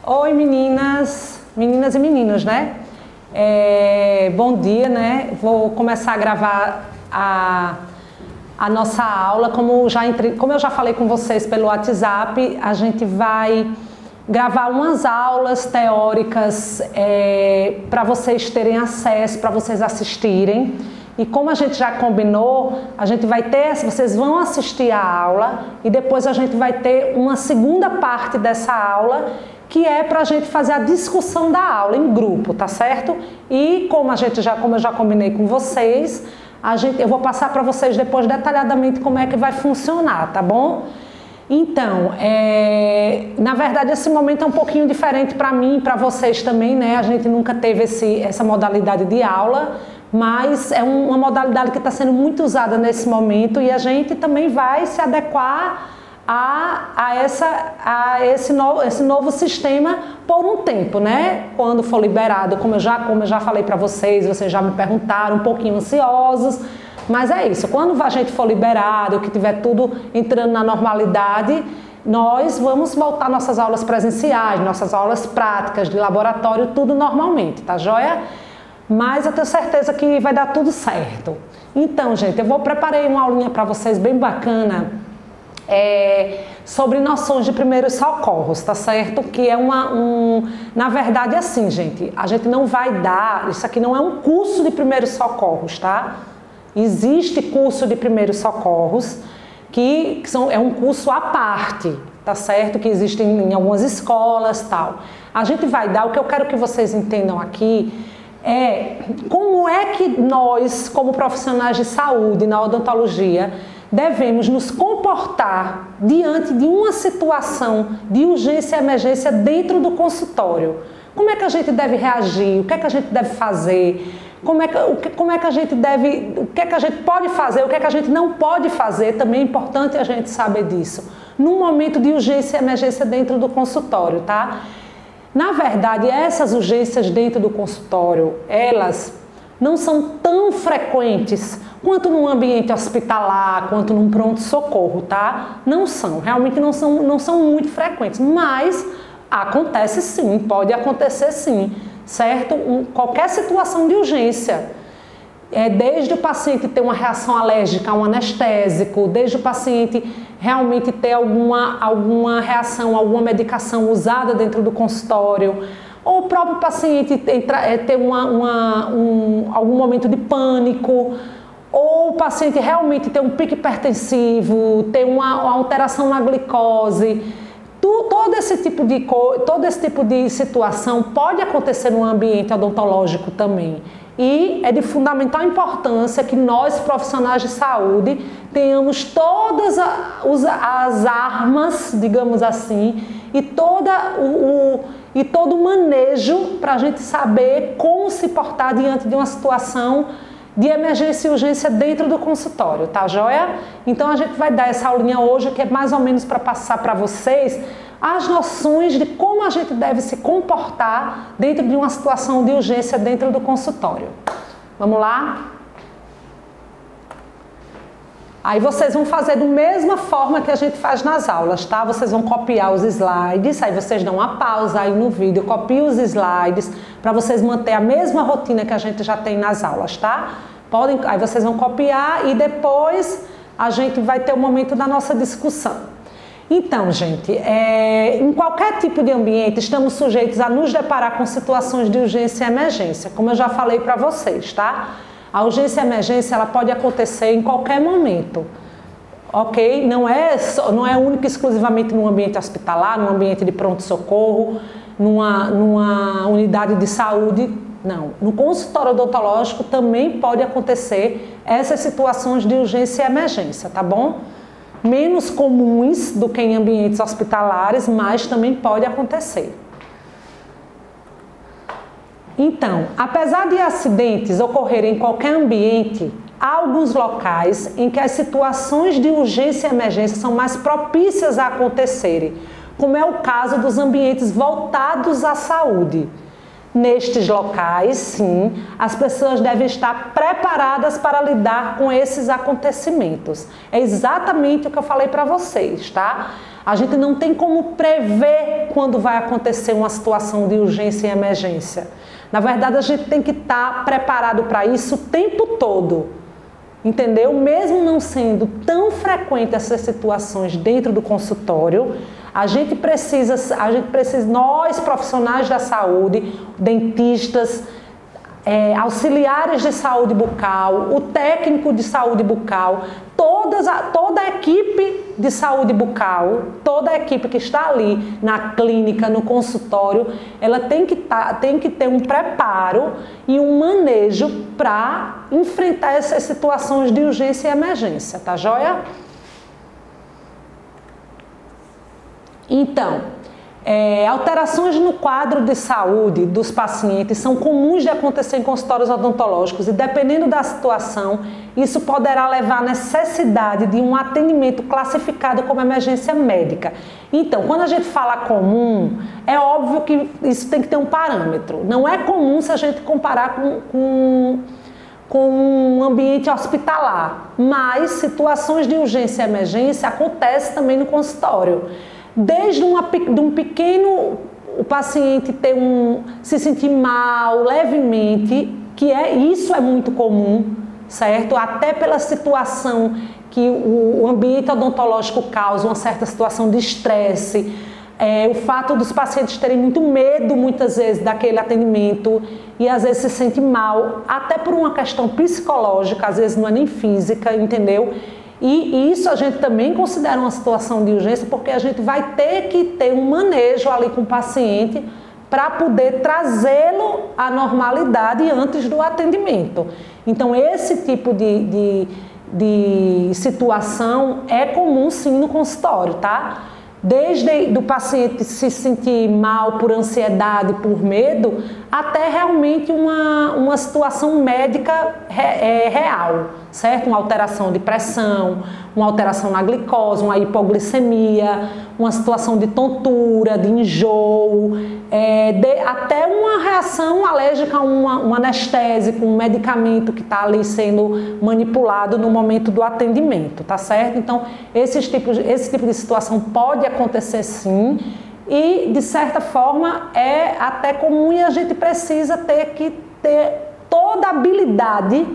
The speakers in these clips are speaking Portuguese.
Oi meninas e meninos, né? Bom dia, né? Vou começar a gravar a nossa aula. Como eu já falei com vocês pelo WhatsApp, a gente vai gravar umas aulas teóricas para vocês terem acesso, para vocês assistirem. E como a gente já combinou, a gente vai ter, vocês vão assistir a aula e depois a gente vai ter uma segunda parte dessa aula que é para a gente fazer a discussão da aula em grupo, tá certo? E como eu já combinei com vocês, eu vou passar para vocês depois detalhadamente como é que vai funcionar, tá bom? Então, na verdade esse momento é um pouquinho diferente para mim e para vocês também, né? A gente nunca teve essa modalidade de aula, mas é uma modalidade que está sendo muito usada nesse momento e a gente também vai se adequar a esse novo sistema por um tempo, né? Quando for liberado, como eu já falei para vocês já me perguntaram, um pouquinho ansiosos, mas é isso, quando a gente for liberado, que tiver tudo entrando na normalidade, nós vamos voltar nossas aulas presenciais, nossas aulas práticas de laboratório, tudo normalmente, tá joia? Mas eu tenho certeza que vai dar tudo certo. Então, gente, preparei uma aulinha para vocês bem bacana, sobre noções de primeiros socorros, tá certo? Que é na verdade, assim, gente, a gente não vai dar, isso aqui não é um curso de primeiros socorros, tá? Existe curso de primeiros socorros, é um curso à parte, tá certo? Que existe em algumas escolas, tal. A gente vai dar, o que eu quero que vocês entendam aqui, como é que nós, como profissionais de saúde na odontologia, devemos nos comportar diante de uma situação de urgência e emergência dentro do consultório. Como é que a gente deve reagir? O que é que a gente deve fazer? Como é que a gente deve, o que é que a gente pode fazer? O que é que a gente não pode fazer? Também é importante a gente saber disso. Num momento de urgência e emergência dentro do consultório, tá? Na verdade, essas urgências dentro do consultório, elas não são tão frequentes quanto num ambiente hospitalar, quanto num pronto-socorro, tá? Não são, realmente não são muito frequentes, mas acontece sim, pode acontecer sim, certo? Qualquer situação de urgência, desde o paciente ter uma reação alérgica a um anestésico, desde o paciente realmente ter alguma reação, alguma medicação usada dentro do consultório, ou o próprio paciente ter algum momento de pânico, ou o paciente realmente ter um pico hipertensivo, ter uma alteração na glicose. Todo esse tipo de situação pode acontecer no ambiente odontológico também. E é de fundamental importância que nós, profissionais de saúde, tenhamos todas as armas, digamos assim, e todo o manejo para a gente saber como se portar diante de uma situação de emergência e urgência dentro do consultório, tá joia? Então a gente vai dar essa aulinha hoje, que é mais ou menos para passar para vocês as noções de como a gente deve se comportar dentro de uma situação de urgência dentro do consultório. Vamos lá? Aí vocês vão fazer da mesma forma que a gente faz nas aulas, tá? Vocês vão copiar os slides, aí vocês dão uma pausa aí no vídeo, copiam os slides para vocês manter a mesma rotina que a gente já tem nas aulas, tá? Aí vocês vão copiar e depois a gente vai ter o momento da nossa discussão. Então, gente, em qualquer tipo de ambiente estamos sujeitos a nos deparar com situações de urgência e emergência, como eu já falei para vocês, tá? A urgência e emergência ela pode acontecer em qualquer momento, ok? Não é único e exclusivamente no ambiente hospitalar, no ambiente de pronto-socorro, numa unidade de saúde, não. No consultório odontológico também pode acontecer essas situações de urgência e emergência, tá bom? Menos comuns do que em ambientes hospitalares, mas também pode acontecer. Então, apesar de acidentes ocorrerem em qualquer ambiente, há alguns locais em que as situações de urgência e emergência são mais propícias a acontecerem, como é o caso dos ambientes voltados à saúde. Nestes locais, sim, as pessoas devem estar preparadas para lidar com esses acontecimentos. É exatamente o que eu falei para vocês, tá? A gente não tem como prever quando vai acontecer uma situação de urgência e emergência. Na verdade, a gente tem que estar preparado para isso o tempo todo, entendeu? Mesmo não sendo tão frequente essas situações dentro do consultório, a gente precisa, nós profissionais da saúde, dentistas, auxiliares de saúde bucal, o técnico de saúde bucal, toda a equipe de saúde bucal, toda a equipe que está ali na clínica, no consultório, ela tem que ter um preparo e um manejo para enfrentar essas situações de urgência e emergência, tá joia? Então, alterações no quadro de saúde dos pacientes são comuns de acontecer em consultórios odontológicos e, dependendo da situação, isso poderá levar à necessidade de um atendimento classificado como emergência médica. Então, quando a gente fala comum, é óbvio que isso tem que ter um parâmetro. Não é comum se a gente comparar com um ambiente hospitalar, mas situações de urgência e emergência acontecem também no consultório. Desde de um pequeno, o paciente se sentir mal levemente, isso é muito comum, certo? Até pela situação que o ambiente odontológico causa, uma certa situação de estresse, o fato dos pacientes terem muito medo, muitas vezes, daquele atendimento e às vezes se sente mal, até por uma questão psicológica, às vezes não é nem física, entendeu? E isso a gente também considera uma situação de urgência, porque a gente vai ter que ter um manejo ali com o paciente para poder trazê-lo à normalidade antes do atendimento. Então, esse tipo de situação é comum sim no consultório, tá? Desde do paciente se sentir mal por ansiedade, por medo, até realmente uma situação médica real, certo? Uma alteração de pressão, uma alteração na glicose, uma hipoglicemia, uma situação de tontura, de enjoo, até uma reação alérgica a um anestésico, um medicamento que está ali sendo manipulado no momento do atendimento, tá certo? Então, esse tipo de situação pode acontecer sim e, de certa forma, é até comum e a gente precisa ter toda a habilidade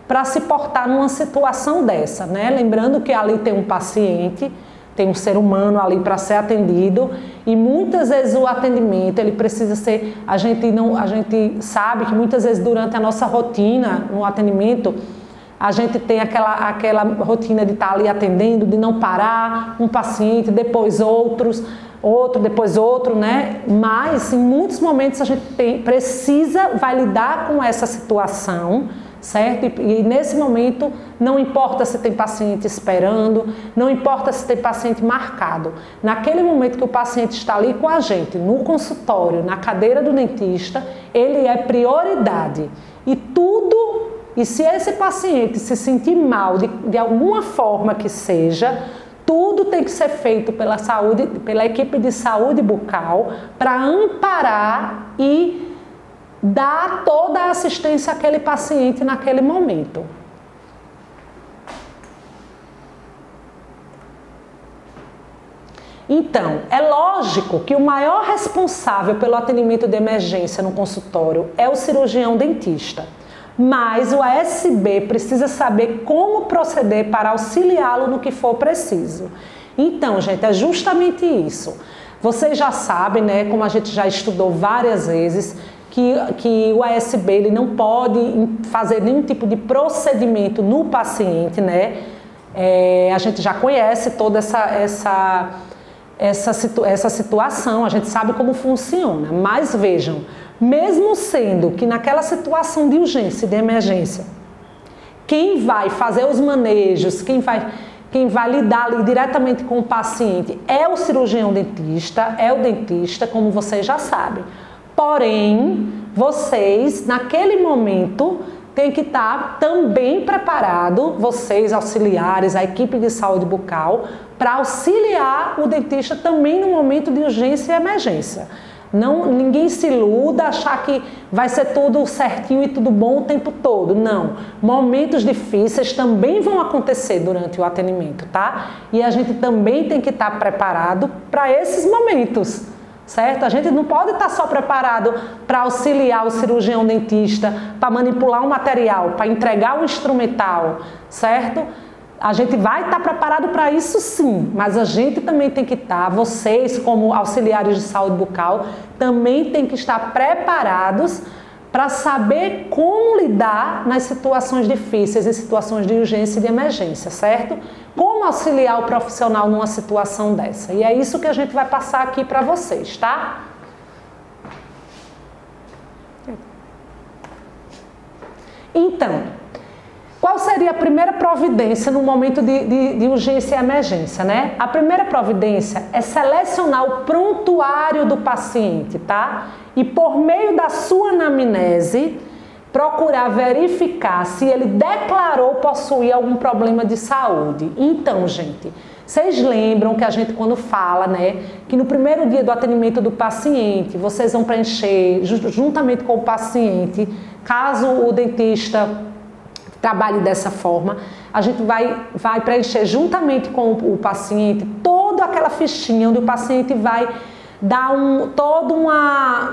para se portar numa situação dessa, né? Lembrando que ali tem um paciente, tem um ser humano ali para ser atendido e muitas vezes o atendimento ele precisa ser, a gente sabe que muitas vezes durante a nossa rotina no atendimento a gente tem aquela rotina de estar ali atendendo, de não parar, um paciente, depois outro, depois outro, né? Mas em muitos momentos a gente vai lidar com essa situação, certo? E nesse momento não importa se tem paciente esperando, não importa se tem paciente marcado. Naquele momento que o paciente está ali com a gente, no consultório, na cadeira do dentista, ele é prioridade. E se esse paciente se sentir mal de alguma forma que seja, tudo tem que ser feito pela equipe de saúde bucal para amparar e dar toda a assistência àquele paciente naquele momento. Então, é lógico que o maior responsável pelo atendimento de emergência no consultório é o cirurgião dentista, mas o ASB precisa saber como proceder para auxiliá-lo no que for preciso. Então, gente, é justamente isso. Vocês já sabem, né, como a gente já estudou várias vezes, que o ASB ele não pode fazer nenhum tipo de procedimento no paciente, né? A gente já conhece toda essa situação, a gente sabe como funciona, mas vejam, mesmo sendo que naquela situação de urgência, de emergência, quem vai fazer os manejos, quem vai lidar ali diretamente com o paciente é o cirurgião dentista, é o dentista, como vocês já sabem. Porém, vocês, naquele momento, têm que estar também preparados, vocês auxiliares, a equipe de saúde bucal, para auxiliar o dentista também no momento de urgência e emergência. Não, ninguém se iluda, achar que vai ser tudo certinho e tudo bom o tempo todo. Não. Momentos difíceis também vão acontecer durante o atendimento, tá? E a gente também tem que estar preparado para esses momentos, certo? A gente não pode estar só preparado para auxiliar o cirurgião dentista, para manipular um material, para entregar um instrumental, certo? A gente vai estar preparado para isso sim, mas a gente também tem que estar, vocês como auxiliares de saúde bucal, também tem que estar preparados para saber como lidar nas situações difíceis, em situações de urgência e de emergência, certo? Como auxiliar o profissional numa situação dessa. E é isso que a gente vai passar aqui para vocês, tá? Então, qual seria a primeira providência no momento de urgência e emergência, né? A primeira providência é selecionar o prontuário do paciente, tá? E por meio da sua anamnese, procurar verificar se ele declarou possuir algum problema de saúde. Então, gente, vocês lembram que a gente quando fala, né, que no primeiro dia do atendimento do paciente, vocês vão preencher juntamente com o paciente, caso o dentista trabalhe dessa forma, a gente vai preencher juntamente com o paciente toda aquela fichinha onde o paciente vai dar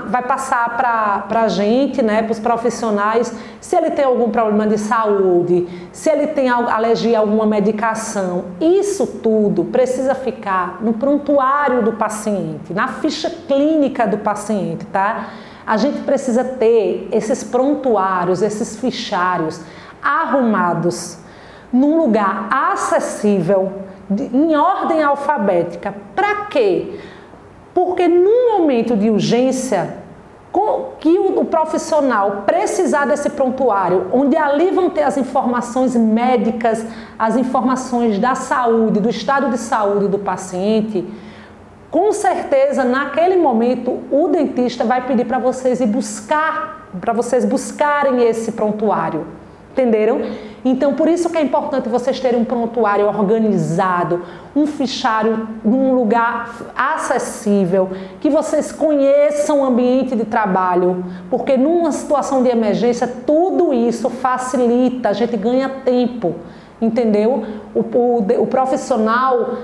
vai passar para a gente, né, para os profissionais, se ele tem algum problema de saúde, se ele tem alergia a alguma medicação. Isso tudo precisa ficar no prontuário do paciente, na ficha clínica do paciente, tá? A gente precisa ter esses prontuários, esses fichários arrumados num lugar acessível, em ordem alfabética. Para quê? Porque num momento de urgência, que o profissional precisar desse prontuário, onde ali vão ter as informações médicas, as informações da saúde, do estado de saúde do paciente, com certeza naquele momento o dentista vai pedir para vocês buscarem esse prontuário. Entenderam? Então, por isso que é importante vocês terem um prontuário organizado, um fichário num lugar acessível, que vocês conheçam o ambiente de trabalho, porque numa situação de emergência, tudo isso facilita, a gente ganha tempo, entendeu? O profissional,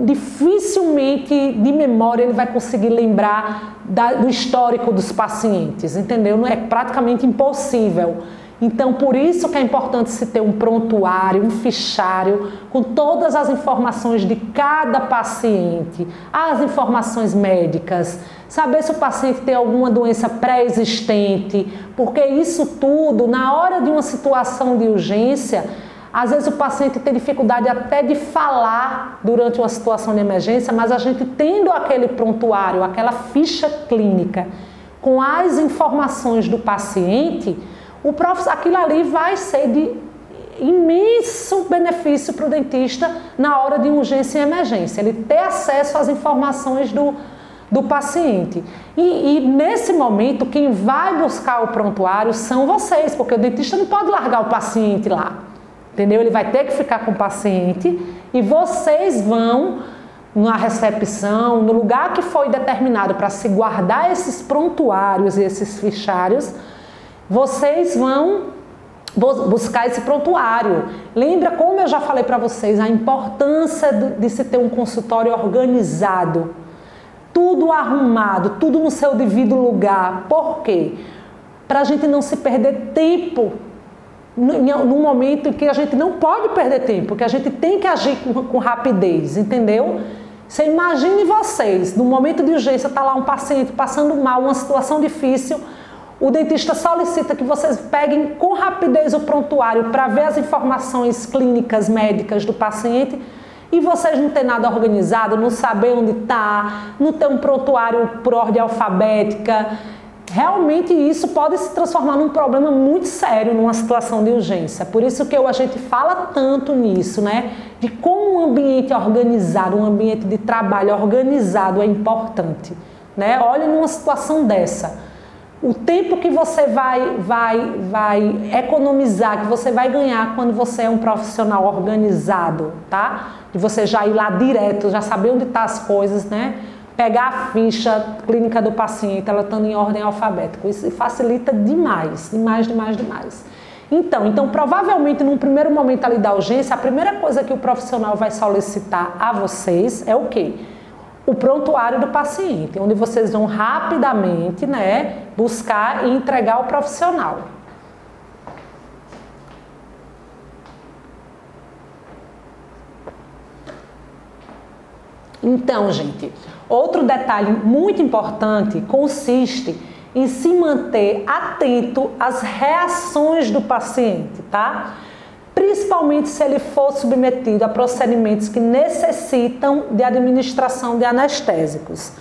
dificilmente, de memória, ele vai conseguir lembrar do histórico dos pacientes, entendeu? Não é praticamente impossível. Então, por isso que é importante se ter um prontuário, um fichário, com todas as informações de cada paciente, as informações médicas, saber se o paciente tem alguma doença pré-existente, porque isso tudo, na hora de uma situação de urgência, às vezes o paciente tem dificuldade até de falar durante uma situação de emergência, mas a gente tendo aquele prontuário, aquela ficha clínica, com as informações do paciente, aquilo ali vai ser de imenso benefício para o dentista na hora de urgência e emergência, ele ter acesso às informações do paciente. E nesse momento, quem vai buscar o prontuário são vocês, porque o dentista não pode largar o paciente lá, entendeu? Ele vai ter que ficar com o paciente e vocês vão na recepção, no lugar que foi determinado para se guardar esses prontuários e esses fichários, vocês vão buscar esse prontuário. Lembra, como eu já falei para vocês, a importância de se ter um consultório organizado, tudo arrumado, tudo no seu devido lugar. Por quê? Para a gente não se perder tempo, num momento em que a gente não pode perder tempo, que a gente tem que agir com rapidez, entendeu? Você imagine vocês, no momento de urgência, está lá um paciente passando mal, uma situação difícil, o dentista solicita que vocês peguem com rapidez o prontuário para ver as informações clínicas, médicas do paciente e vocês não ter nada organizado, não saber onde está, não ter um prontuário por ordem alfabética. Realmente isso pode se transformar num problema muito sério numa situação de urgência. Por isso que a gente fala tanto nisso, né? De como um ambiente organizado, um ambiente de trabalho organizado é importante, né? Olhe numa situação dessa. O tempo que você vai economizar, que você vai ganhar quando você é um profissional organizado, tá? De você já ir lá direto, já saber onde estão as coisas, né? pegar a ficha clínica do paciente, ela estando em ordem alfabética. Isso facilita demais, demais, demais, demais. Então, provavelmente, num primeiro momento ali da urgência, a primeira coisa que o profissional vai solicitar a vocês é o quê? O prontuário do paciente, onde vocês vão rapidamente, né, buscar e entregar ao profissional. Então, gente, outro detalhe muito importante consiste em se manter atento às reações do paciente, tá? Principalmente se ele for submetido a procedimentos que necessitam de administração de anestésicos.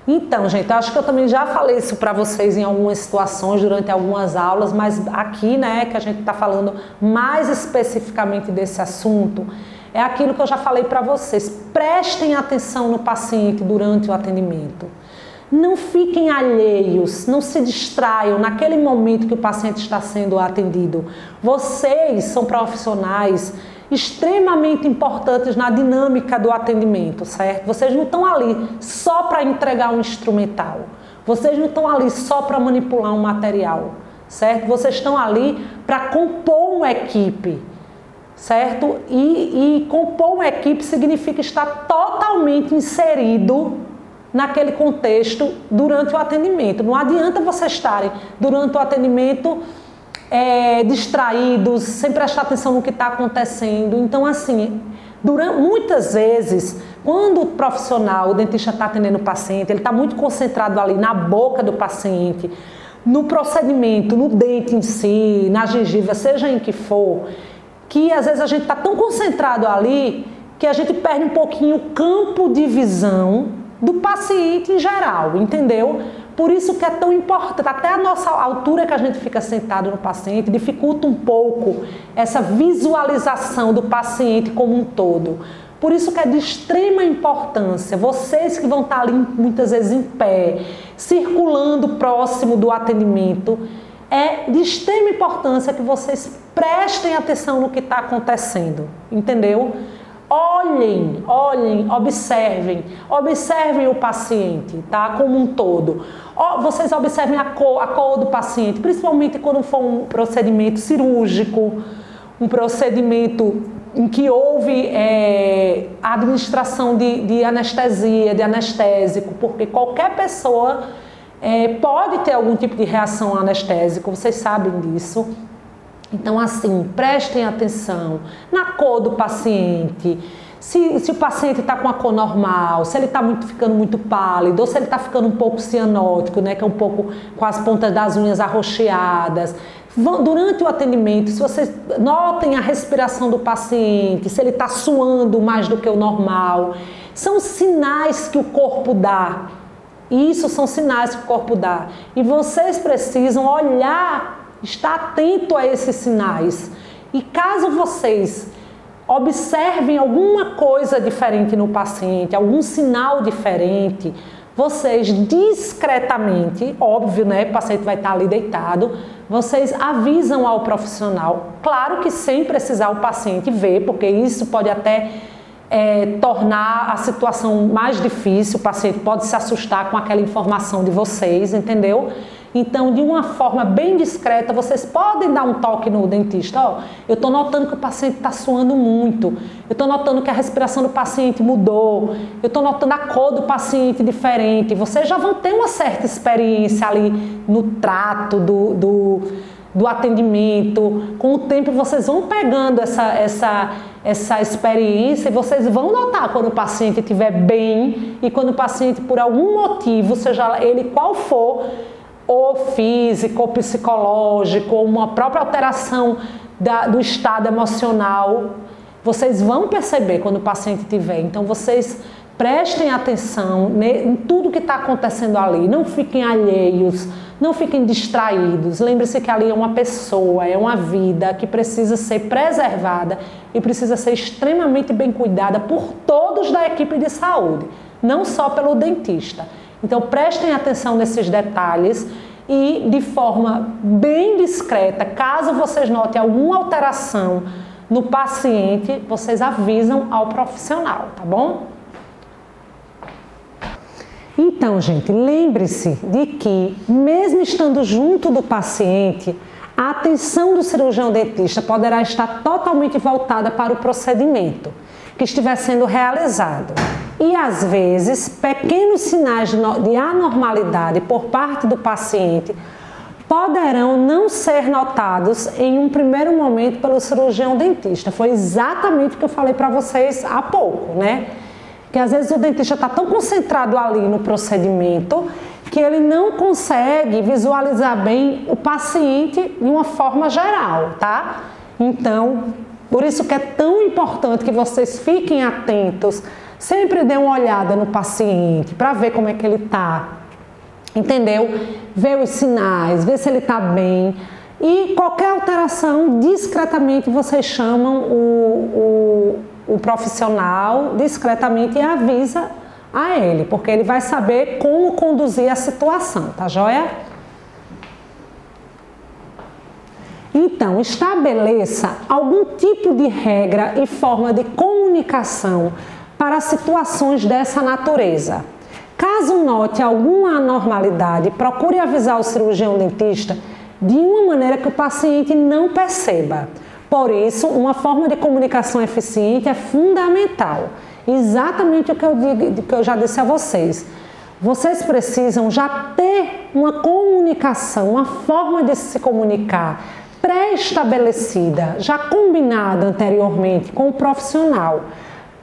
Então, gente, acho que eu também já falei isso para vocês em algumas situações, durante algumas aulas, mas aqui, né, que a gente está falando mais especificamente desse assunto, é aquilo que eu já falei para vocês. Prestem atenção no paciente durante o atendimento. Não fiquem alheios, não se distraiam naquele momento que o paciente está sendo atendido. Vocês são profissionais extremamente importantes na dinâmica do atendimento, certo? Vocês não estão ali só para entregar um instrumental. Vocês não estão ali só para manipular um material, certo? Vocês estão ali para compor uma equipe, certo? E compor uma equipe significa estar totalmente inserido naquele contexto durante o atendimento. Não adianta vocês estarem durante o atendimento distraídos, sem prestar atenção no que está acontecendo. Então, assim, muitas vezes, quando o profissional, o dentista está atendendo o paciente, ele está muito concentrado ali na boca do paciente, no procedimento, no dente em si, na gengiva, seja em que for, que às vezes a gente está tão concentrado ali que a gente perde um pouquinho o campo de visão do paciente em geral, entendeu? Por isso que é tão importante, até a nossa altura que a gente fica sentado no paciente dificulta um pouco essa visualização do paciente como um todo. Por isso que é de extrema importância, vocês que vão estar ali muitas vezes em pé, circulando próximo do atendimento, é de extrema importância que vocês prestem atenção no que está acontecendo, entendeu? Olhem, observem o paciente, tá? Como um todo. Vocês observem a cor do paciente, principalmente quando for um procedimento cirúrgico, um procedimento em que houve a administração de anestesia, de anestésico, porque qualquer pessoa pode ter algum tipo de reação ao anestésico, vocês sabem disso. Então, assim, prestem atenção na cor do paciente, se o paciente está com a cor normal, se ele está ficando muito pálido, ou se ele está ficando um pouco cianótico, né, que é um pouco com as pontas das unhas arroxeadas. Durante o atendimento, se vocês notem a respiração do paciente, se ele está suando mais do que o normal, são sinais que o corpo dá. Isso são sinais que o corpo dá. E vocês precisam olhar, estar atento a esses sinais. E caso vocês observem alguma coisa diferente no paciente, algum sinal diferente, vocês discretamente, óbvio, né, o paciente vai estar ali deitado, vocês avisam ao profissional, claro que sem precisar o paciente ver, porque isso pode até tornar a situação mais difícil, o paciente pode se assustar com aquela informação de vocês, entendeu? Então, de uma forma bem discreta, vocês podem dar um toque no dentista. Ó, eu estou notando que o paciente está suando muito. Eu estou notando que a respiração do paciente mudou. Eu estou notando a cor do paciente diferente. Vocês já vão ter uma certa experiência ali no trato do atendimento. Com o tempo, vocês vão pegando essa experiência e vocês vão notar quando o paciente estiver bem e quando o paciente, por algum motivo, seja ele qual for, ou físico, ou psicológico, ou uma própria alteração do estado emocional, vocês vão perceber quando o paciente estiver. Então, vocês prestem atenção em tudo que está acontecendo ali, não fiquem alheios, não fiquem distraídos. Lembre-se que ali é uma pessoa, é uma vida que precisa ser preservada e precisa ser extremamente bem cuidada por todos da equipe de saúde, não só pelo dentista. Então, prestem atenção nesses detalhes e, de forma bem discreta, caso vocês notem alguma alteração no paciente, vocês avisam ao profissional, tá bom? Então, gente, lembre-se de que, mesmo estando junto do paciente, a atenção do cirurgião dentista poderá estar totalmente voltada para o procedimento que estiver sendo realizado. E, às vezes, pequenos sinais de anormalidade por parte do paciente poderão não ser notados em um primeiro momento pelo cirurgião dentista. Foi exatamente o que eu falei para vocês há pouco, né? Que às vezes o dentista está tão concentrado ali no procedimento que ele não consegue visualizar bem o paciente de uma forma geral, tá? Então, por isso que é tão importante que vocês fiquem atentos, sempre dê uma olhada no paciente para ver como é que ele está, entendeu? Ver os sinais, ver se ele está bem. E qualquer alteração, discretamente vocês chamam o profissional discretamente e avisa a ele, porque ele vai saber como conduzir a situação, tá joia? Então, estabeleça algum tipo de regra e forma de comunicação para situações dessa natureza. Caso note alguma anormalidade, procure avisar o cirurgião dentista de uma maneira que o paciente não perceba. Por isso, uma forma de comunicação eficiente é fundamental. Exatamente o que eu já disse a vocês. Vocês precisam já ter uma comunicação, uma forma de se comunicar pré-estabelecida, já combinada anteriormente com o profissional.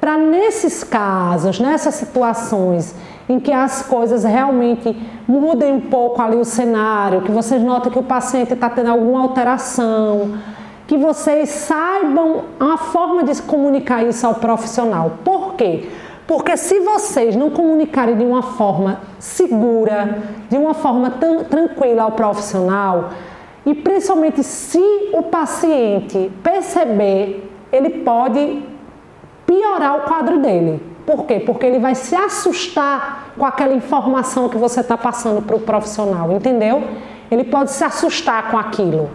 Para nesses casos, nessas situações em que as coisas realmente mudem um pouco ali o cenário, que vocês notam que o paciente está tendo alguma alteração, que vocês saibam a forma de comunicar isso ao profissional. Por quê? Porque se vocês não comunicarem de uma forma segura, de uma forma tranquila ao profissional, e principalmente se o paciente perceber, ele pode piorar o quadro dele. Por quê? Porque ele vai se assustar com aquela informação que você está passando para o profissional, entendeu? Ele pode se assustar com aquilo.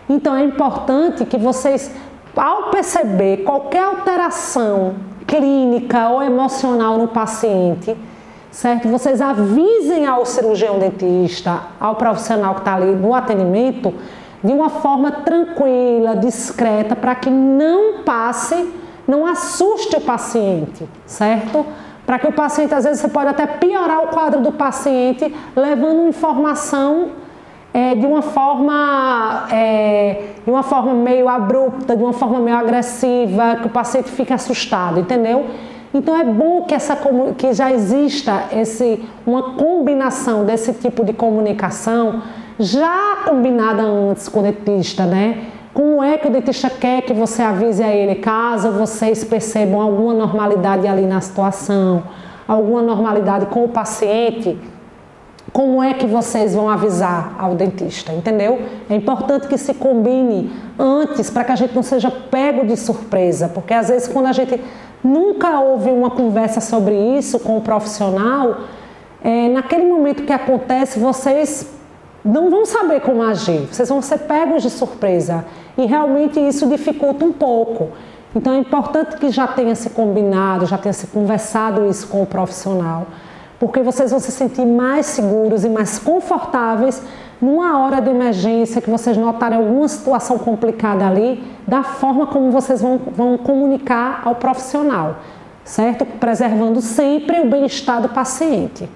Então é importante que vocês, ao perceber qualquer alteração clínica ou emocional no paciente, certo? Vocês avisem ao cirurgião dentista, ao profissional que está ali no atendimento, de uma forma tranquila, discreta, para que não passe, não assuste o paciente, certo? Para que o paciente, às vezes, você pode até piorar o quadro do paciente, levando informação de uma forma meio abrupta, de uma forma meio agressiva, que o paciente fique assustado, entendeu? Então é bom que já exista uma combinação desse tipo de comunicação, já combinada antes com o dentista, né? Como é que o dentista quer que você avise a ele, caso vocês percebam alguma normalidade ali na situação, alguma normalidade com o paciente, como é que vocês vão avisar ao dentista, entendeu? É importante que se combine antes para que a gente não seja pego de surpresa, porque às vezes quando a gente nunca houve uma conversa sobre isso com o profissional, naquele momento que acontece, vocês não vão saber como agir, vocês vão ser pegos de surpresa e realmente isso dificulta um pouco. Então é importante que já tenha se combinado, já tenha se conversado isso com o profissional, porque vocês vão se sentir mais seguros e mais confortáveis numa hora de emergência que vocês notarem alguma situação complicada ali, da forma como vocês vão comunicar ao profissional, certo? Preservando sempre o bem-estar do paciente.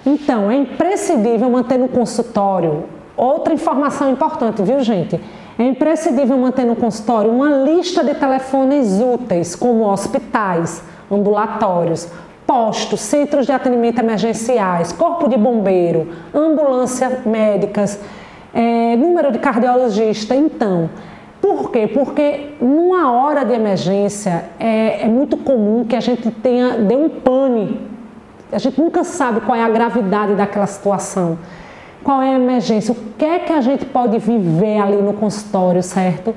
Então, é imprescindível manter no consultório, outra informação importante, viu, gente? É imprescindível manter no consultório uma lista de telefones úteis, como hospitais, ambulatórios, postos, centros de atendimento emergenciais, corpo de bombeiro, ambulância médicas, número de cardiologista. Então, por quê? Porque numa hora de emergência é muito comum que a gente dê um pane. A gente nunca sabe qual é a gravidade daquela situação. Qual é a emergência, o que é que a gente pode viver ali no consultório, certo?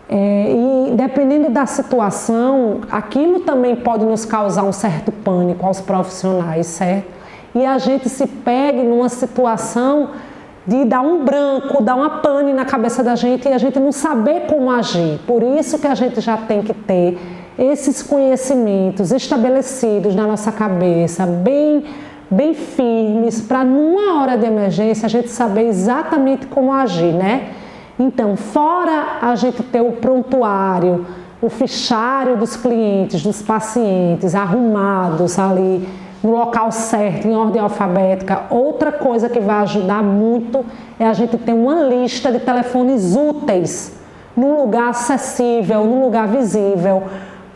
E dependendo da situação, aquilo também pode nos causar um certo pânico aos profissionais, certo? E a gente se pegue numa situação de dar um branco, dar uma pane na cabeça da gente e a gente não saber como agir. Por isso que a gente já tem que ter esses conhecimentos estabelecidos na nossa cabeça, bem firmes, para numa hora de emergência a gente saber exatamente como agir, né? Então, fora a gente ter o prontuário, o fichário dos clientes, dos pacientes arrumados ali no local certo, em ordem alfabética, outra coisa que vai ajudar muito é a gente ter uma lista de telefones úteis, num lugar acessível, num lugar visível,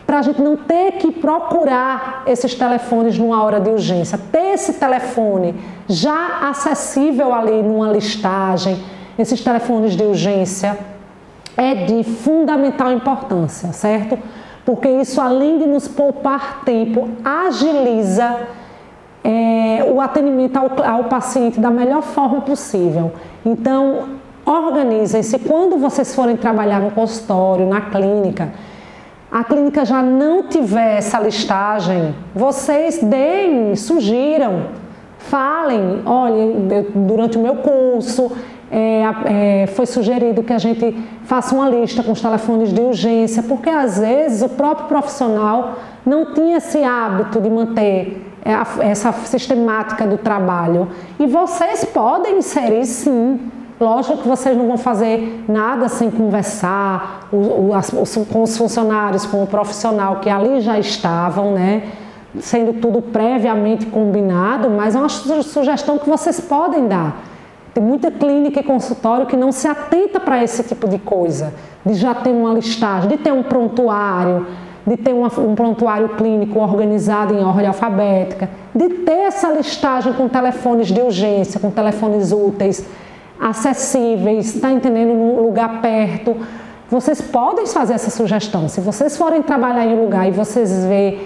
para a gente não ter que procurar esses telefones numa hora de urgência. Ter esse telefone já acessível ali numa listagem, esses telefones de urgência, é de fundamental importância, certo? Porque isso, além de nos poupar tempo, agiliza o atendimento ao paciente da melhor forma possível. Então, organizem-se. Quando vocês forem trabalhar no consultório, na clínica, a clínica já não tiver essa listagem, vocês sugiram, falem, olha, durante o meu curso foi sugerido que a gente faça uma lista com os telefones de urgência, porque às vezes o próprio profissional não tinha esse hábito de manter essa sistemática do trabalho. E vocês podem inserir, sim. Lógico que vocês não vão fazer nada sem conversar com os funcionários, com o profissional que ali já estavam, né? Sendo tudo previamente combinado, mas é uma sugestão que vocês podem dar. Tem muita clínica e consultório que não se atenta para esse tipo de coisa, de já ter uma listagem, de ter um prontuário, de ter um prontuário clínico organizado em ordem alfabética, de ter essa listagem com telefones de urgência, com telefones úteis, acessíveis, está entendendo, num lugar perto. Vocês podem fazer essa sugestão. Se vocês forem trabalhar em um lugar e vocês verem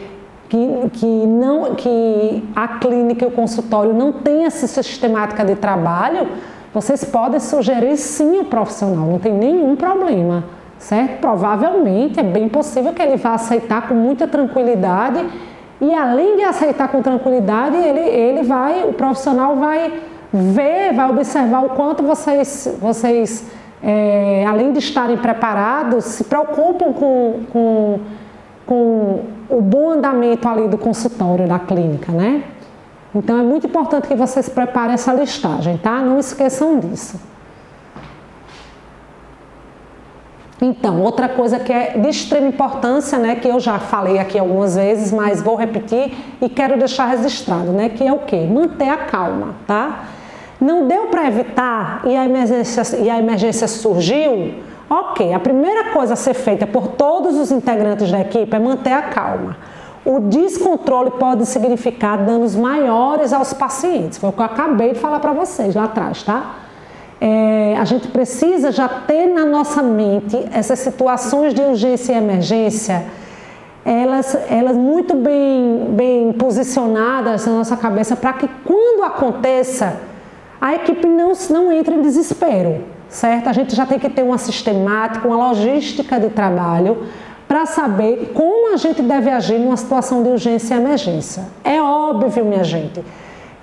que a clínica e o consultório não tem essa sistemática de trabalho, vocês podem sugerir sim o profissional, não tem nenhum problema, certo? Provavelmente é bem possível que ele vá aceitar com muita tranquilidade e, além de aceitar com tranquilidade, o profissional vai observar o quanto vocês além de estarem preparados, se preocupam com o bom andamento ali do consultório, da clínica, né? Então é muito importante que vocês preparem essa listagem, tá? Não esqueçam disso. Então, outra coisa que é de extrema importância, né, que eu já falei aqui algumas vezes, mas vou repetir e quero deixar registrado, né, que é o quê? Manter a calma, tá? Não deu para evitar e a emergência surgiu? Ok, a primeira coisa a ser feita por todos os integrantes da equipe é manter a calma. O descontrole pode significar danos maiores aos pacientes, foi o que eu acabei de falar para vocês lá atrás, tá? A gente precisa já ter na nossa mente essas situações de urgência e emergência, elas muito bem posicionadas na nossa cabeça para que quando aconteça, a equipe não entre em desespero, certo? A gente já tem que ter uma sistemática, uma logística de trabalho para saber como a gente deve agir numa situação de urgência e emergência. É óbvio, minha gente,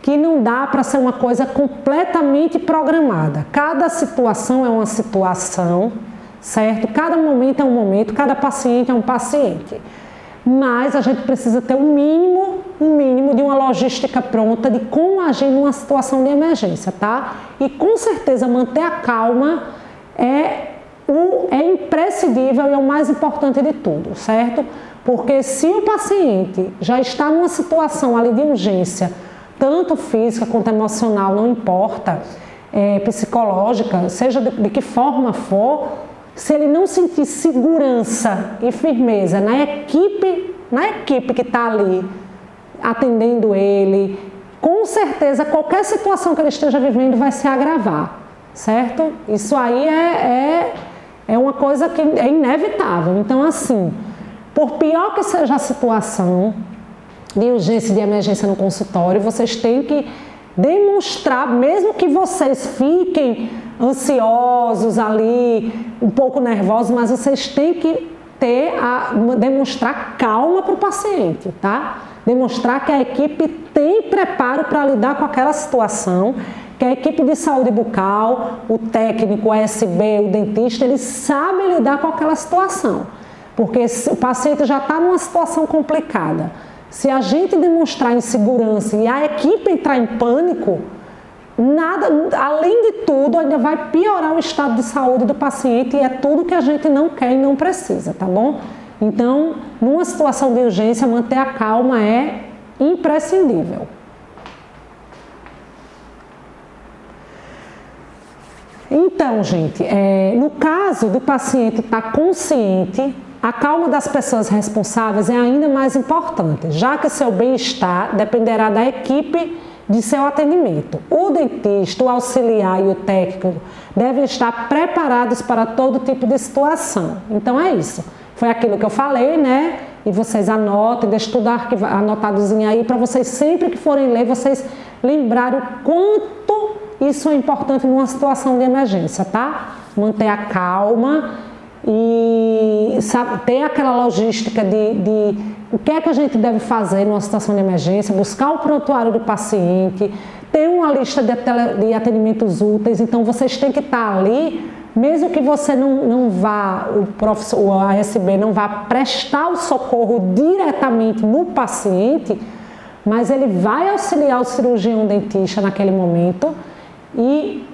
que não dá para ser uma coisa completamente programada. Cada situação é uma situação, certo? Cada momento é um momento, cada paciente é um paciente. Mas a gente precisa ter um mínimo de uma logística pronta de como agir numa situação de emergência, tá? E com certeza manter a calma é imprescindível e é o mais importante de tudo, certo? Porque se o paciente já está numa situação ali de urgência, tanto física quanto emocional, não importa, psicológica, seja de que forma for, se ele não sentir segurança e firmeza na equipe que está ali atendendo ele, com certeza qualquer situação que ele esteja vivendo vai se agravar, certo? Isso aí é uma coisa que é inevitável. Então, assim, por pior que seja a situação de urgência e de emergência no consultório, vocês têm que demonstrar, mesmo que vocês fiquem ansiosos ali, um pouco nervosos, mas vocês têm que demonstrar calma para o paciente, tá? Demonstrar que a equipe tem preparo para lidar com aquela situação, que a equipe de saúde bucal, o técnico, o ASB, o dentista, eles sabem lidar com aquela situação. porque o paciente já está numa situação complicada. Se a gente demonstrar insegurança e a equipe entrar em pânico, nada, além de tudo, ainda vai piorar o estado de saúde do paciente e é tudo que a gente não quer e não precisa, tá bom? Então, numa situação de urgência, manter a calma é imprescindível. Então, gente, no caso do paciente estar consciente, a calma das pessoas responsáveis é ainda mais importante, já que seu bem-estar dependerá da equipe de seu atendimento. O dentista, o auxiliar e o técnico devem estar preparados para todo tipo de situação. Então é isso. Foi aquilo que eu falei, né? E vocês anotem, deixem tudo anotadozinho aí para vocês, sempre que forem ler, vocês lembrarem o quanto isso é importante numa situação de emergência, tá? Manter a calma e ter aquela logística de o que é que a gente deve fazer numa situação de emergência, buscar o prontuário do paciente, ter uma lista de atendimentos úteis. Então vocês têm que estar ali, mesmo que você não vá, o ASB não vá prestar o socorro diretamente no paciente, mas ele vai auxiliar o cirurgião dentista naquele momento e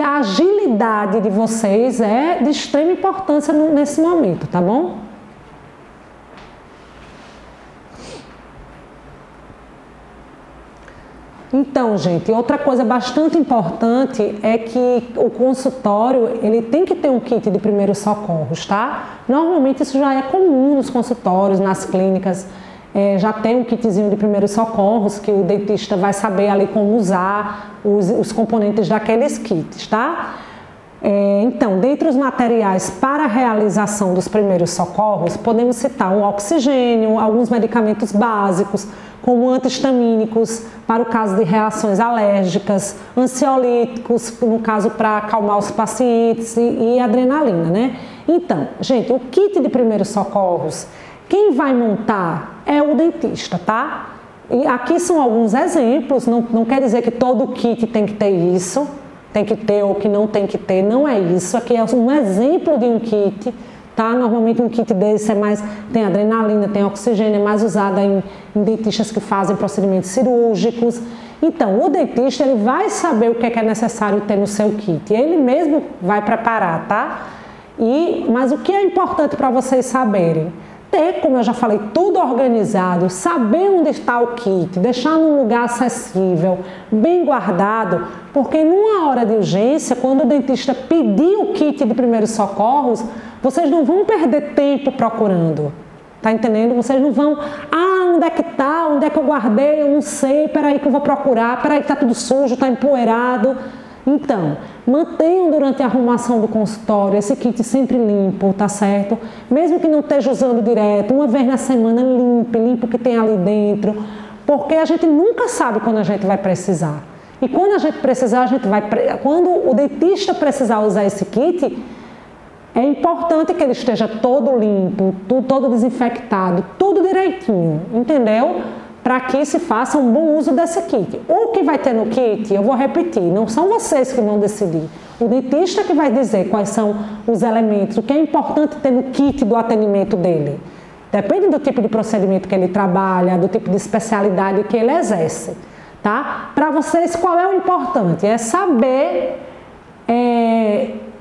a agilidade de vocês é de extrema importância nesse momento, tá bom? Então, gente, outra coisa bastante importante é que o consultório, ele tem que ter um kit de primeiros socorros, tá? Normalmente isso já é comum nos consultórios, nas clínicas, já tem um kitzinho de primeiros socorros que o dentista vai saber ali como usar os componentes daqueles kits, tá? Então, dentre os materiais para a realização dos primeiros socorros, podemos citar o oxigênio, alguns medicamentos básicos, como antihistamínicos, para o caso de reações alérgicas, ansiolíticos, no caso para acalmar os pacientes, e adrenalina, né? Então, gente, o kit de primeiros socorros, quem vai montar é o dentista, tá? E aqui são alguns exemplos, não quer dizer que todo kit tem que ter isso, tem que ter ou que não tem que ter, não é isso. Aqui é um exemplo de um kit, tá? Normalmente um kit desse tem adrenalina, tem oxigênio, é mais usado em dentistas que fazem procedimentos cirúrgicos. Então, o dentista, ele vai saber o que é necessário ter no seu kit, ele mesmo vai preparar, tá? Mas o que é importante para vocês saberem? Ter, como eu já falei, tudo organizado, saber onde está o kit, deixar num lugar acessível, bem guardado, porque numa hora de urgência, quando o dentista pedir o kit de primeiros socorros, vocês não vão perder tempo procurando, tá entendendo? Vocês não vão, onde é que tá, onde é que eu guardei, eu não sei, peraí que eu vou procurar, peraí que tá tudo sujo, tá empoeirado. Então, mantenham durante a arrumação do consultório esse kit sempre limpo, tá certo? Mesmo que não esteja usando direto, uma vez na semana limpe o que tem ali dentro, porque a gente nunca sabe quando a gente vai precisar. E quando a gente precisar, quando o dentista precisar usar esse kit, é importante que ele esteja todo limpo, todo desinfectado, tudo direitinho, entendeu? Para que se faça um bom uso desse kit. O que vai ter no kit, eu vou repetir, não são vocês que vão decidir. O dentista que vai dizer quais são os elementos, o que é importante ter no kit do atendimento dele. Depende do tipo de procedimento que ele trabalha, do tipo de especialidade que ele exerce, tá? Para vocês, qual é o importante? É saber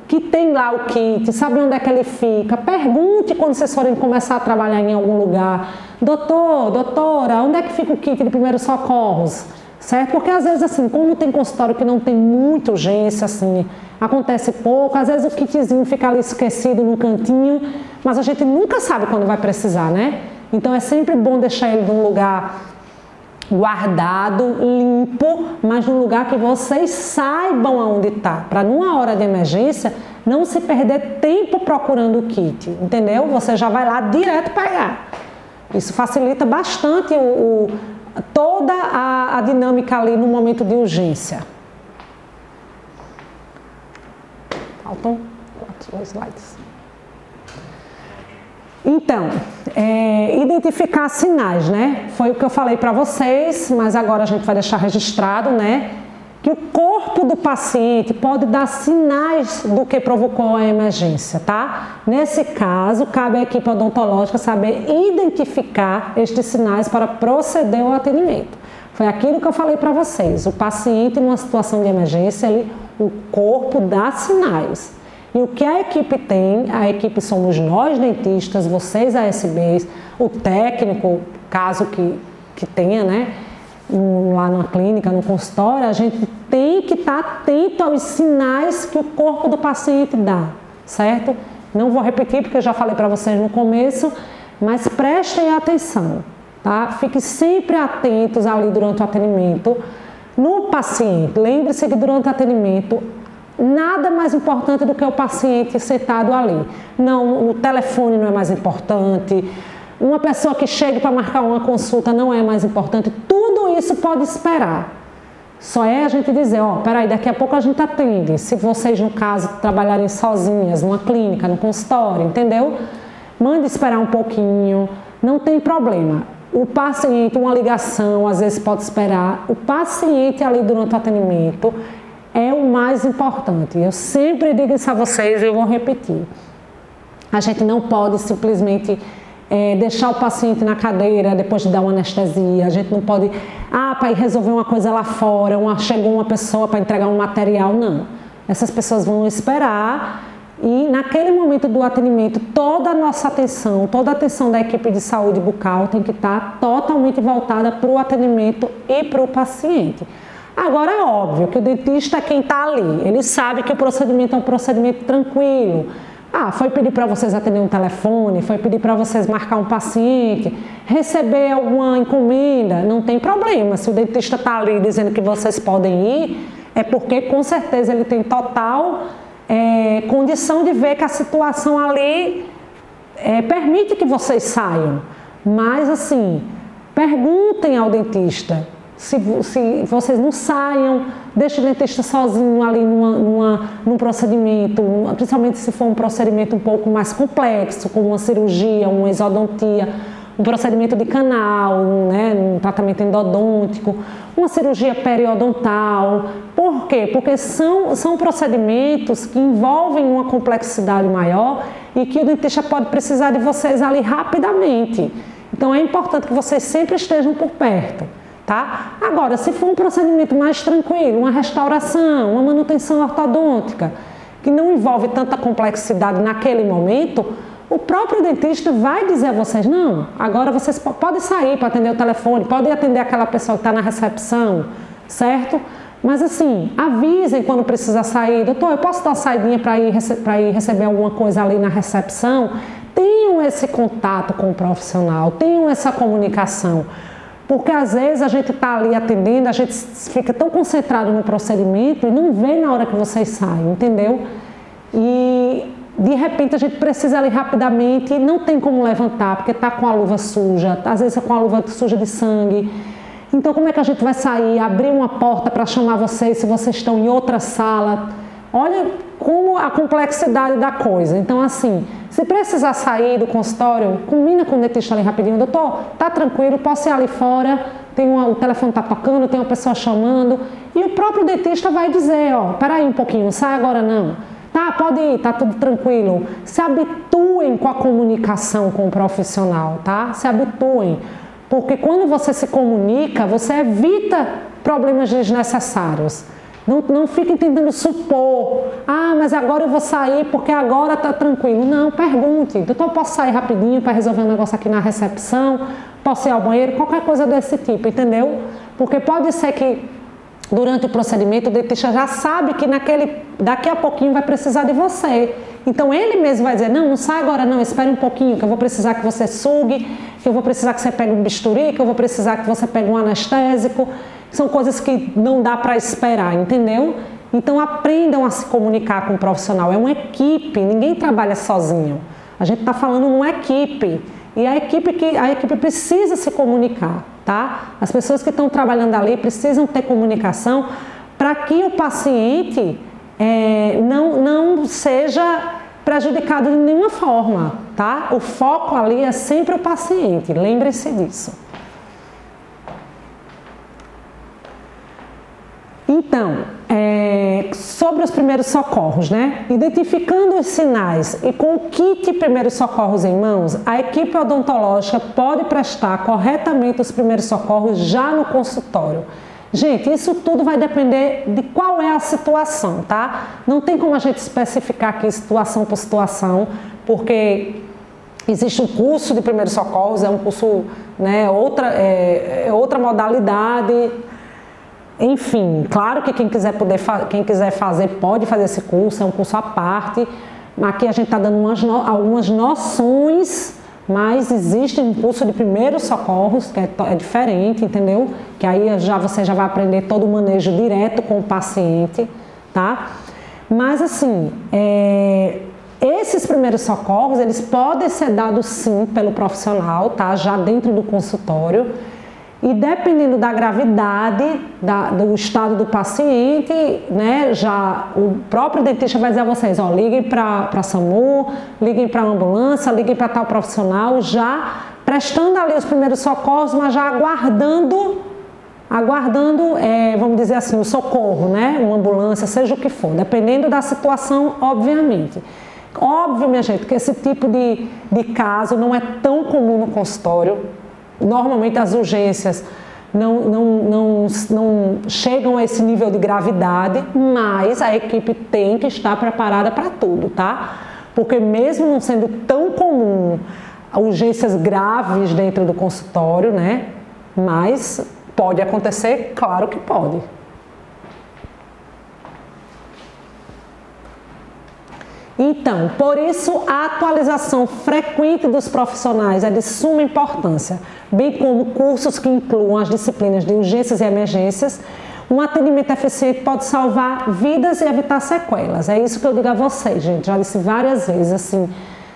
que tem lá o kit, saber onde é que ele fica. Pergunte quando vocês forem começar a trabalhar em algum lugar. Doutor, doutora, onde é que fica o kit de primeiros socorros? Certo? Porque às vezes, assim, como tem consultório que não tem muita urgência, assim, acontece pouco, às vezes o kitzinho fica ali esquecido no cantinho, mas a gente nunca sabe quando vai precisar, né? Então é sempre bom deixar ele num lugar guardado, limpo, mas num lugar que vocês saibam aonde está, para numa hora de emergência não se perder tempo procurando o kit, entendeu? Você já vai lá direto pegar. Isso facilita bastante toda a dinâmica ali no momento de urgência. Faltam 4 slides. Então, identificar sinais, né? Foi o que eu falei para vocês, mas agora a gente vai deixar registrado, né? que o corpo do paciente pode dar sinais do que provocou a emergência, tá? Nesse caso, cabe à equipe odontológica saber identificar estes sinais para proceder ao atendimento. Foi aquilo que eu falei para vocês. O paciente, numa situação de emergência, o corpo dá sinais. E o que a equipe tem, a equipe somos nós dentistas, vocês ASBs, o técnico, caso que tenha, né? Lá na clínica, no consultório, a gente tem que estar atento aos sinais que o corpo do paciente dá, certo? Não vou repetir porque eu já falei para vocês no começo, mas prestem atenção, tá? Fiquem sempre atentos ali durante o atendimento no paciente. Lembre-se que durante o atendimento, nada mais importante do que o paciente sentado ali. Não, o telefone não é mais importante. Uma pessoa que chega para marcar uma consulta não é mais importante. Tudo isso pode esperar. Só é a gente dizer, ó, peraí, daqui a pouco a gente atende. Se vocês, no caso, trabalharem sozinhas, numa clínica, no consultório, entendeu? Mande esperar um pouquinho, não tem problema. O paciente, uma ligação, às vezes pode esperar. O paciente ali durante o atendimento é o mais importante. Eu sempre digo isso a vocês e eu vou repetir. A gente não pode simplesmente deixar o paciente na cadeira depois de dar uma anestesia. A gente não pode, para ir resolver uma coisa lá fora, chegou uma pessoa para entregar um material, não. Essas pessoas vão esperar e naquele momento do atendimento, toda a nossa atenção, toda a atenção da equipe de saúde bucal tem que estar totalmente voltada para o atendimento e para o paciente. Agora é óbvio que o dentista é quem está ali, ele sabe que o procedimento é um procedimento tranquilo. Foi pedir para vocês atender um telefone, foi pedir para vocês marcar um paciente, receber alguma encomenda, não tem problema. Se o dentista está ali dizendo que vocês podem ir, é porque com certeza ele tem total condição de ver que a situação ali permite que vocês saiam. Mas assim, perguntem ao dentista. Se vocês não saiam, deixe o dentista sozinho ali num procedimento, principalmente se for um procedimento um pouco mais complexo, como uma cirurgia, uma exodontia, um procedimento de canal, né, um tratamento endodôntico, uma cirurgia periodontal. Por quê? Porque são procedimentos que envolvem uma complexidade maior e que o dentista pode precisar de vocês ali rapidamente. Então é importante que vocês sempre estejam por perto. Tá? Agora, se for um procedimento mais tranquilo, uma restauração, uma manutenção ortodôntica, que não envolve tanta complexidade naquele momento, o próprio dentista vai dizer a vocês, não, agora vocês podem sair para atender o telefone, podem atender aquela pessoa que está na recepção, certo? Mas assim, avisem quando precisa sair, doutor, eu posso dar uma saidinha para ir receber alguma coisa ali na recepção? Tenham esse contato com o profissional, tenham essa comunicação. Porque às vezes a gente está ali atendendo, a gente fica tão concentrado no procedimento e não vê na hora que vocês saem, entendeu? E de repente a gente precisa ali rapidamente e não tem como levantar, porque está com a luva suja, às vezes é com a luva suja de sangue. Então como é que a gente vai sair, abrir uma porta para chamar vocês se vocês estão em outra sala? Olha como a complexidade da coisa. Então assim, se precisar sair do consultório, combina com o dentista ali rapidinho. Doutor, tá tranquilo, posso ir ali fora, o telefone tá tocando, tem uma pessoa chamando. E o próprio dentista vai dizer, peraí um pouquinho, sai agora não. Tá, pode ir, tá tudo tranquilo. Se habituem com a comunicação com o profissional, tá? Se habituem. Porque quando você se comunica, você evita problemas desnecessários. Não fiquem tentando supor, mas agora eu vou sair porque agora está tranquilo. Não, pergunte, doutor, posso sair rapidinho para resolver um negócio aqui na recepção? Posso ir ao banheiro? Qualquer coisa desse tipo, entendeu? Porque pode ser que durante o procedimento o dentista já sabe que daqui a pouquinho vai precisar de você. Então ele mesmo vai dizer, não sai agora não, espere um pouquinho que eu vou precisar que você sugue, que eu vou precisar que você pegue um bisturi, que eu vou precisar que você pegue um anestésico. São coisas que não dá para esperar, entendeu? Então aprendam a se comunicar com o profissional. É uma equipe, ninguém trabalha sozinho. A gente está falando numa equipe. E a equipe precisa se comunicar, tá? As pessoas que estão trabalhando ali precisam ter comunicação para que o paciente não seja prejudicado de nenhuma forma, tá? O foco ali é sempre o paciente, lembre-se disso. Então, sobre os primeiros socorros, né? Identificando os sinais e com o kit primeiros socorros em mãos, a equipe odontológica pode prestar corretamente os primeiros socorros já no consultório. Gente, isso tudo vai depender de qual é a situação, tá? Não tem como a gente especificar aqui situação por situação, porque existe um curso de primeiros socorros, é um curso, né, outra modalidade. Enfim, claro que quem quiser fazer pode fazer esse curso, é um curso à parte. Aqui a gente está dando algumas noções, mas existe um curso de primeiros socorros que é diferente, entendeu? Que aí você já vai aprender todo o manejo direto com o paciente, tá? Mas assim, esses primeiros socorros, eles podem ser dados sim pelo profissional, tá? Já dentro do consultório. E dependendo da gravidade, do estado do paciente, né, já o próprio dentista vai dizer a vocês, ó, liguem para a SAMU, liguem para a ambulância, liguem para tal profissional, já prestando ali os primeiros socorros, mas já aguardando, vamos dizer assim, o socorro, né, uma ambulância, seja o que for, dependendo da situação, obviamente. Óbvio, minha gente, que esse tipo de caso não é tão comum no consultório. Normalmente as urgências não chegam a esse nível de gravidade, mas a equipe tem que estar preparada para tudo, tá? Porque mesmo não sendo tão comum urgências graves dentro do consultório, né? Mas pode acontecer, claro que pode. Então, por isso, a atualização frequente dos profissionais é de suma importância, bem como cursos que incluam as disciplinas de urgências e emergências. Um atendimento eficiente pode salvar vidas e evitar sequelas. É isso que eu digo a vocês, gente. Já disse várias vezes, assim,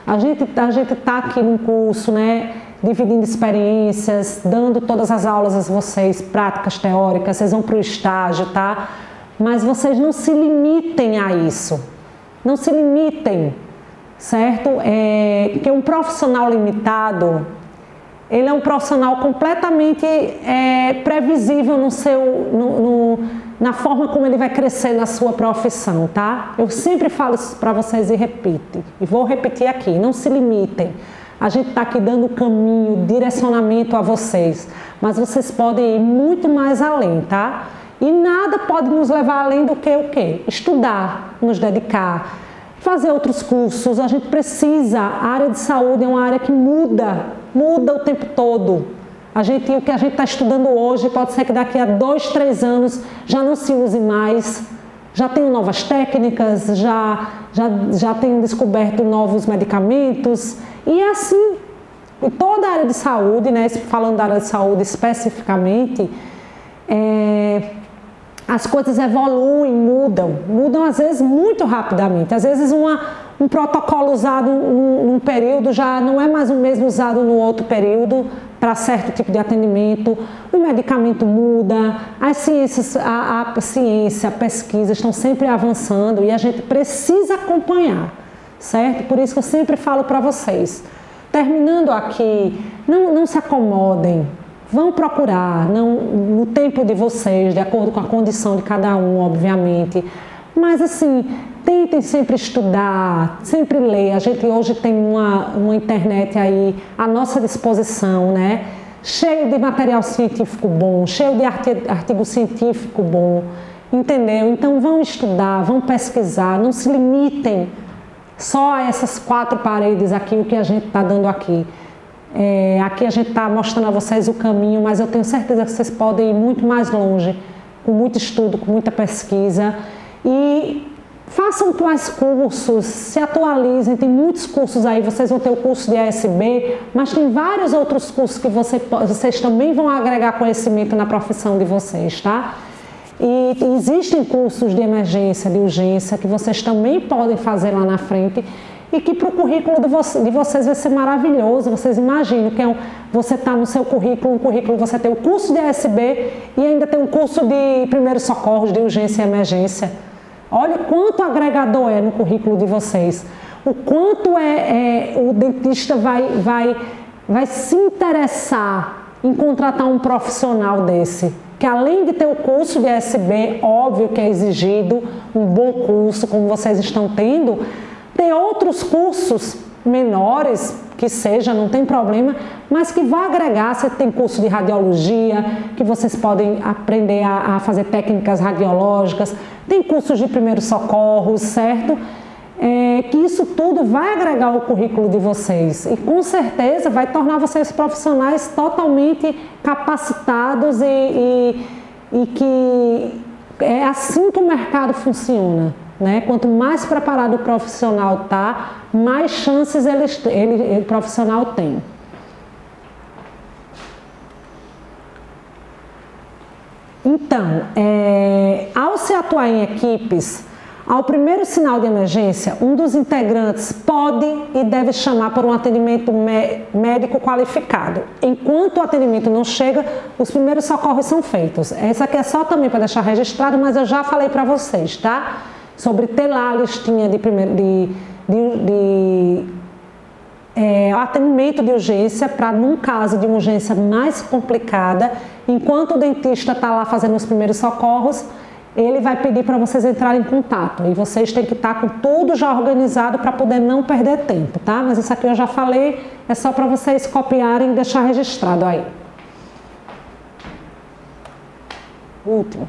a gente está aqui num curso, né, dividindo experiências, dando todas as aulas a vocês, práticas teóricas, vocês vão para o estágio, tá? Mas vocês não se limitem a isso. Não se limitem, certo? Porque um profissional limitado, ele é um profissional completamente previsível na forma como ele vai crescer na sua profissão, tá? Eu sempre falo isso para vocês e repito, e vou repetir aqui, não se limitem. A gente está aqui dando caminho, direcionamento a vocês, mas vocês podem ir muito mais além, tá? E nada pode nos levar além do que o quê? Estudar, nos dedicar, fazer outros cursos. A gente precisa, a área de saúde é uma área que muda o tempo todo. O que a gente está estudando hoje, pode ser que daqui a 2, 3 anos já não se use mais. Já tenham novas técnicas, já tenham descoberto novos medicamentos. E é assim, em toda a área de saúde, né, falando da área de saúde especificamente, as coisas evoluem, mudam às vezes muito rapidamente. Às vezes um protocolo usado num período já não é mais o mesmo usado no outro período para certo tipo de atendimento. O medicamento muda, a ciência, a pesquisa estão sempre avançando e a gente precisa acompanhar, certo? Por isso que eu sempre falo para vocês, terminando aqui, não se acomodem. Vão procurar, no tempo de vocês, de acordo com a condição de cada um, obviamente. Mas assim, tentem sempre estudar, sempre ler. A gente hoje tem uma internet aí à nossa disposição, né? Cheio de material científico bom, cheio de artigo científico bom, entendeu? Então vão estudar, vão pesquisar, não se limitem só a essas 4 paredes aqui, o que a gente está dando aqui. Aqui a gente está mostrando a vocês o caminho, mas eu tenho certeza que vocês podem ir muito mais longe, com muito estudo, com muita pesquisa. E façam mais cursos, se atualizem, tem muitos cursos aí, vocês vão ter o curso de ASB, mas tem vários outros cursos que vocês também vão agregar conhecimento na profissão de vocês, tá? E existem cursos de emergência, de urgência, que vocês também podem fazer lá na frente, e que para o currículo de vocês vai ser maravilhoso. Vocês imaginam que você está no seu currículo, você tem o curso de ASB e ainda tem um curso de primeiros socorros, de urgência e emergência. Olha o quanto agregador é no currículo de vocês. O quanto o dentista vai se interessar em contratar um profissional desse, Porque além de ter o curso de ESB, óbvio que é exigido um bom curso, como vocês estão tendo, tem outros cursos menores, que seja, não tem problema, mas que vai agregar. Você tem curso de radiologia, que vocês podem aprender a fazer técnicas radiológicas, tem cursos de primeiros socorros, certo? Que isso tudo vai agregar o currículo de vocês e com certeza vai tornar vocês profissionais totalmente capacitados e que é assim que o mercado funciona, né? Quanto mais preparado o profissional está, mais chances o profissional tem. Então, ao se atuar em equipes, ao primeiro sinal de emergência, um dos integrantes pode e deve chamar por um atendimento médico qualificado. Enquanto o atendimento não chega, os primeiros socorros são feitos. Essa aqui é só também para deixar registrado, mas eu já falei para vocês, tá? Sobre ter lá a listinha atendimento de urgência para, num caso de uma urgência mais complicada, enquanto o dentista está lá fazendo os primeiros socorros, ele vai pedir para vocês entrarem em contato e vocês têm que estar com tudo já organizado para poder não perder tempo, tá? Mas isso aqui eu já falei, é só para vocês copiarem e deixar registrado aí. Último.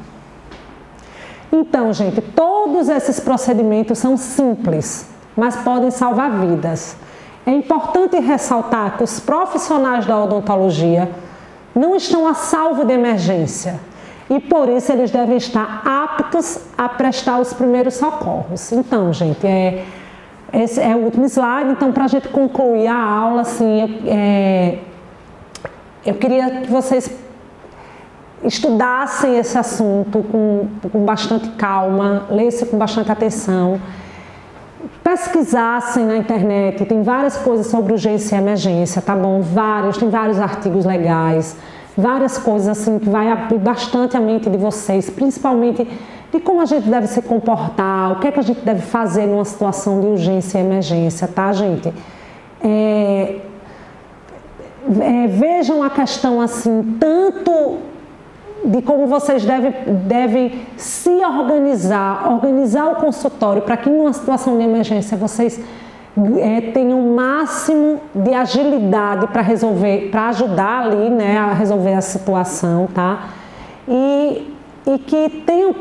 Então, gente, todos esses procedimentos são simples, mas podem salvar vidas. É importante ressaltar que os profissionais da odontologia não estão a salvo de emergência. E por isso eles devem estar aptos a prestar os primeiros socorros. Então, gente, esse é o último slide. Então, para a gente concluir a aula, assim, eu queria que vocês estudassem esse assunto com bastante calma, lessem com bastante atenção, pesquisassem na internet. Tem várias coisas sobre urgência e emergência, tá bom? Tem vários artigos legais. Várias coisas assim que vai abrir bastante a mente de vocês, principalmente de como a gente deve se comportar, o que é que a gente deve fazer numa situação de urgência e emergência, tá, gente? Vejam a questão assim, tanto de como vocês devem se organizar o consultório para que numa situação de emergência vocês tenham o máximo de agilidade para resolver, para ajudar ali, né, a resolver a situação, tá? E que tendo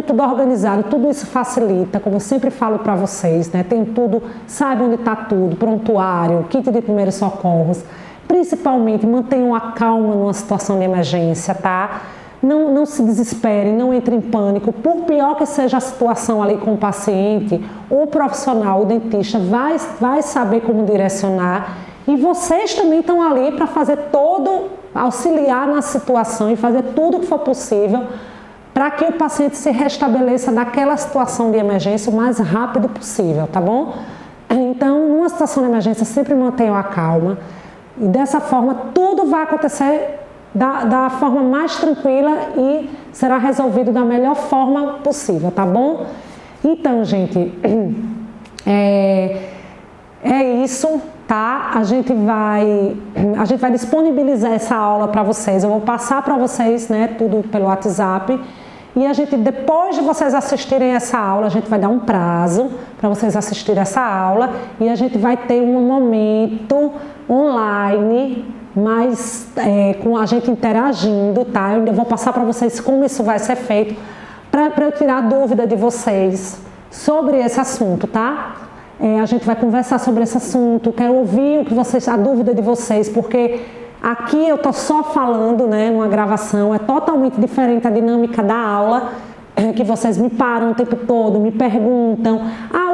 tudo organizado, tudo isso facilita, como eu sempre falo para vocês, né? Tem tudo, sabe onde está tudo, prontuário, kit de primeiros socorros. Principalmente, mantenham a calma numa situação de emergência, tá? Não se desesperem, não entrem em pânico. Por pior que seja a situação ali com o paciente, o profissional, o dentista, vai saber como direcionar. E vocês também estão ali para fazer auxiliar na situação e fazer tudo o que for possível para que o paciente se restabeleça daquela situação de emergência o mais rápido possível, tá bom? Então, numa situação de emergência, sempre mantenham a calma. E dessa forma, tudo vai acontecer da forma mais tranquila e será resolvido da melhor forma possível, tá bom? Então, gente, é isso, tá? A gente vai disponibilizar essa aula para vocês. Eu vou passar para vocês, né, tudo pelo WhatsApp. E a gente, depois de vocês assistirem essa aula, a gente vai dar um prazo para vocês assistirem essa aula e a gente vai ter um momento online, mas com a gente interagindo, tá? Eu vou passar para vocês como isso vai ser feito para eu tirar a dúvida de vocês sobre esse assunto, tá? A gente vai conversar sobre esse assunto, quero ouvir a dúvida de vocês, porque aqui eu tô só falando, né, numa gravação, é totalmente diferente a dinâmica da aula, que vocês me param o tempo todo, me perguntam,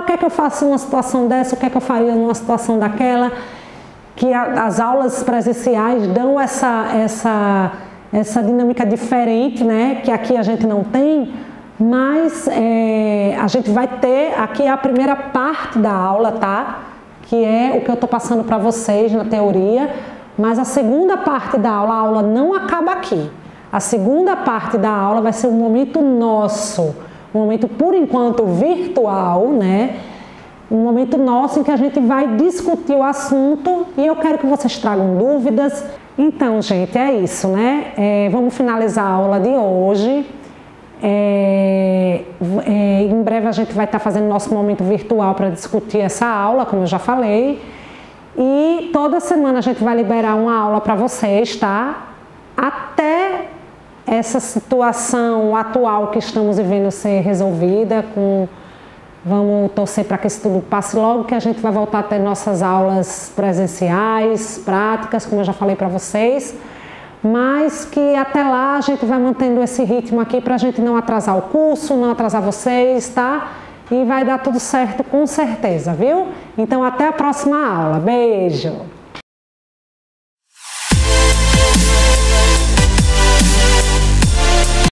o que é que eu faço numa situação dessa, o que é que eu faria numa situação daquela, que as aulas presenciais dão essa dinâmica diferente, né, que aqui a gente não tem, mas a gente vai ter aqui a primeira parte da aula, tá? Que é o que eu estou passando para vocês na teoria, mas a segunda parte da aula, a aula não acaba aqui. A segunda parte da aula vai ser um momento nosso, um momento por enquanto virtual, né? Um momento nosso em que a gente vai discutir o assunto e eu quero que vocês tragam dúvidas, Então, gente, é isso, né? Vamos finalizar a aula de hoje. Em breve a gente vai estar fazendo nosso momento virtual para discutir essa aula, como eu já falei. E toda semana a gente vai liberar uma aula para vocês, tá? Até essa situação atual que estamos vivendo ser resolvida. Vamos torcer para que isso tudo passe logo, que a gente vai voltar a ter nossas aulas presenciais, práticas, como eu já falei para vocês. Mas que até lá a gente vai mantendo esse ritmo aqui para a gente não atrasar o curso, não atrasar vocês, tá? E vai dar tudo certo com certeza, viu? Então até a próxima aula. Beijo!